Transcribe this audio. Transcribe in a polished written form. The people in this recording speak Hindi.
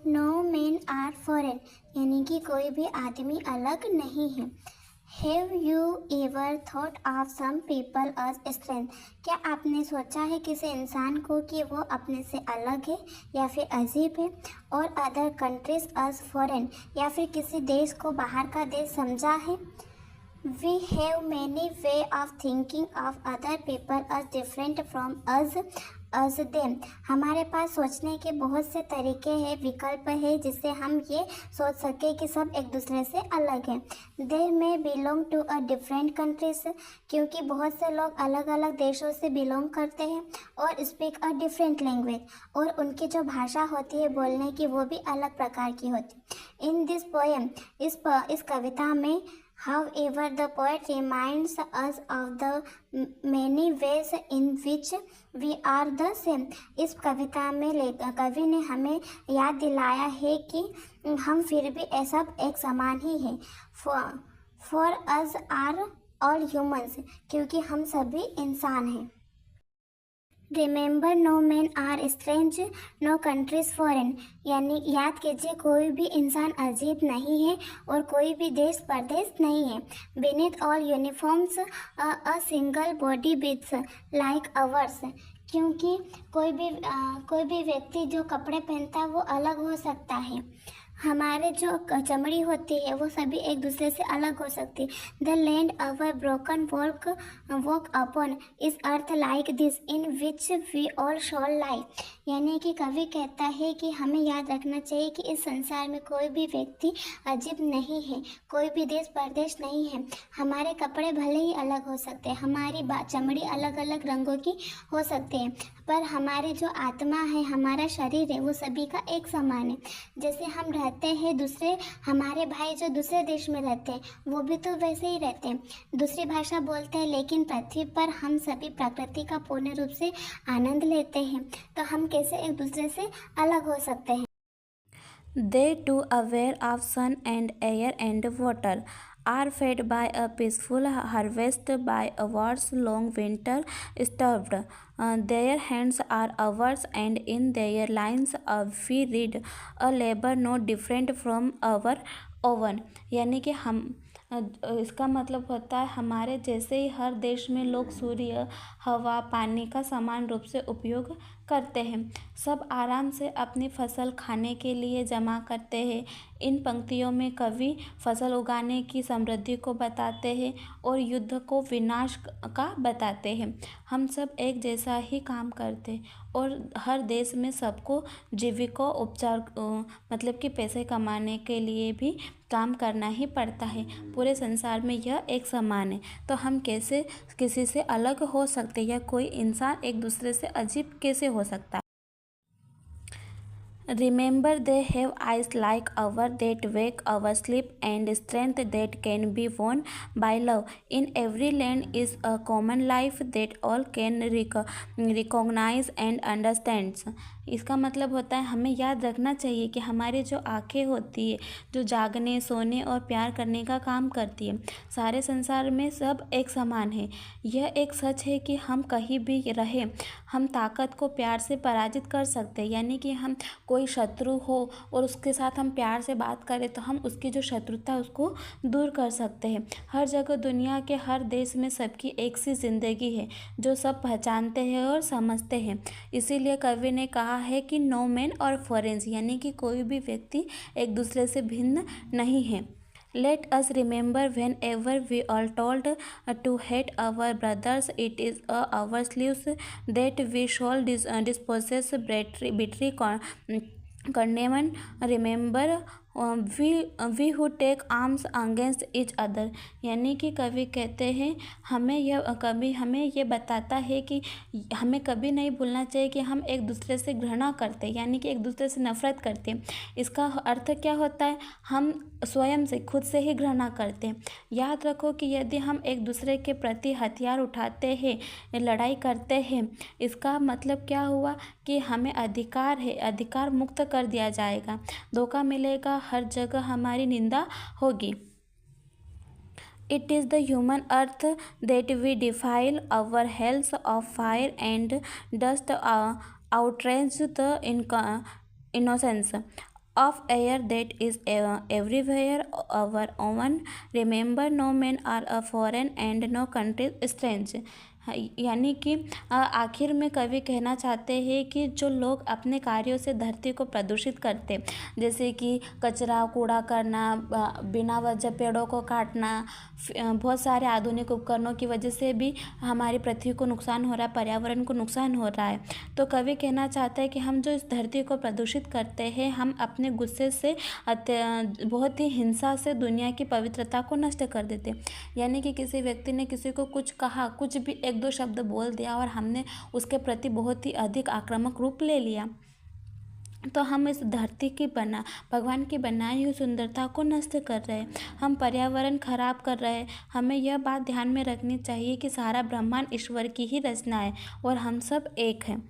नो मैन आर फॉरेन, यानी कि कोई भी आदमी अलग नहीं है। Have you ever thought of some people as strength, क्या आपने सोचा है किसी इंसान को कि वो अपने से अलग है या फिर अजीब है? और अदर कंट्रीज एज फॉरेन, या फिर किसी देश को बाहर का देश समझा है? We have many way of thinking of other people as different from us them. हमारे पास सोचने के बहुत से तरीके हैं, विकल्प है, जिससे हम ये सोच सके कि सब एक दूसरे से अलग हैं। They may belong to a different countries, क्योंकि बहुत से लोग अलग अलग देशों से बिलोंग करते हैं, और speak a different language, और उनकी जो भाषा होती है बोलने की वो भी अलग प्रकार की होती है। In this poem, इस कविता में However, the poet reminds us of the many ways in which we are the same. इस कविता में कवि ने हमें याद दिलाया है कि हम फिर भी सब एक समान ही हैं। For us are all humans, क्योंकि हम सभी इंसान हैं। Remember no man are strange, no countries foreign, यानी याद कीजिए कोई भी इंसान अजीब नहीं है और कोई भी देश परदेश नहीं है। Beneath all uniforms a single body beats like ours, क्योंकि कोई भी व्यक्ति जो कपड़े पहनता है वो अलग हो सकता है। हमारे जो चमड़ी होती है वो सभी एक दूसरे से अलग हो सकती है। The land our broken walk upon is earth like this in which we all shall lie, यानी कि कवि कहता है कि हमें याद रखना चाहिए कि इस संसार में कोई भी व्यक्ति अजीब नहीं है, कोई भी देश परदेश नहीं है। हमारे कपड़े भले ही अलग हो सकते हैं, हमारी चमड़ी अलग अलग रंगों की हो सकती है, पर हमारी जो आत्मा है, हमारा शरीर है, वो सभी का एक समान है। जैसे हम रहते हैं, दूसरे हमारे भाई जो दूसरे देश में रहते हैं वो भी तो वैसे ही रहते हैं, दूसरी भाषा बोलते हैं, लेकिन पृथ्वी पर हम सभी प्रकृति का पूर्ण रूप से आनंद लेते हैं, तो हम कैसे एक दूसरे से अलग हो सकते हैं। They too aware of sun and air and water are fed by a peaceful harvest by a years-long winter starved. Their hands are ours, and in their lines we read a labor no different from our own. यानी कि हम इसका मतलब होता है हमारे जैसे ही हर देश में लोग सूर्य, हवा, पानी का समान रूप से उपयोग करते हैं। सब आराम से अपनी फसल खाने के लिए जमा करते हैं। इन पंक्तियों में कवि फसल उगाने की समृद्धि को बताते हैं और युद्ध को विनाश का बताते हैं। हम सब एक जैसा ही काम करते हैं और हर देश में सबको जीविका उपचार मतलब कि पैसे कमाने के लिए भी काम करना ही पड़ता है। पूरे संसार में यह एक समान है, तो हम कैसे किसी से अलग हो सकते हैं या कोई इंसान एक दूसरे से अजीब कैसे हो सकता है। Remember they have eyes like ours that wake our sleep and strength that can be won by love. In every land is a common life that all can recognize and understand. इसका मतलब होता है हमें याद रखना चाहिए कि हमारी जो आँखें होती है जो जागने, सोने और प्यार करने का काम करती है, सारे संसार में सब एक समान है। यह एक सच है कि हम कहीं भी रहें, हम ताकत को प्यार से पराजित कर सकते हैं। यानी कि हम कोई शत्रु हो और उसके साथ हम प्यार से बात करें तो हम उसकी जो शत्रुता है उसको दूर कर सकते हैं। हर जगह दुनिया के हर देश में सबकी एक सी जिंदगी है जो सब पहचानते हैं और समझते हैं। इसीलिए कवि ने कहा है कि नो मैन और फॉरेन, यानी कि कोई भी व्यक्ति एक दूसरे से भिन्न नहीं है। Let us remember whenever we are told to hate our brothers, it is our sleeves that we shall dispossess bitterly condemn. Remember we who take arms against each other, यानी कि कवि कहते हैं कवि हमें ये बताता है कि हमें कभी नहीं भूलना चाहिए कि हम एक दूसरे से घृणा करते हैं, यानी कि एक दूसरे से नफरत करते हैं। इसका अर्थ क्या होता है, हम स्वयं से खुद से ही घृणा करते हैं। याद रखो कि यदि हम एक दूसरे के प्रति हथियार उठाते हैं, लड़ाई करते हैं, इसका मतलब क्या हुआ कि हमें अधिकार है, अधिकार मुक्त कर दिया जाएगा, धोखा मिलेगा, हर जगह हमारी निंदा होगी। It is the human earth that we defile, our hells of fire and dust outrage the innocence of air that is everywhere our own. Remember, no men are a foreign and no country strange. यानी कि आखिर में कवि कहना चाहते हैं कि जो लोग अपने कार्यों से धरती को प्रदूषित करते, जैसे कि कचरा कूड़ा करना, बिना वजह पेड़ों को काटना, बहुत सारे आधुनिक उपकरणों की वजह से भी हमारी पृथ्वी को नुकसान हो रहा है, पर्यावरण को नुकसान हो रहा है। तो कवि कहना चाहता है कि हम जो इस धरती को प्रदूषित करते हैं, हम अपने गुस्से से बहुत ही हिंसा से दुनिया की पवित्रता को नष्ट कर देते। यानी कि किसी व्यक्ति ने किसी को कुछ कहा, कुछ भी एक दो शब्द बोल दिया और हमने उसके प्रति बहुत ही अधिक आक्रामक रूप ले लिया, तो हम इस धरती की भगवान की बनाई हुई सुंदरता को नष्ट कर रहे हैं, हम पर्यावरण खराब कर रहे हैं। हमें यह बात ध्यान में रखनी चाहिए कि सारा ब्रह्मांड ईश्वर की ही रचना है और हम सब एक हैं।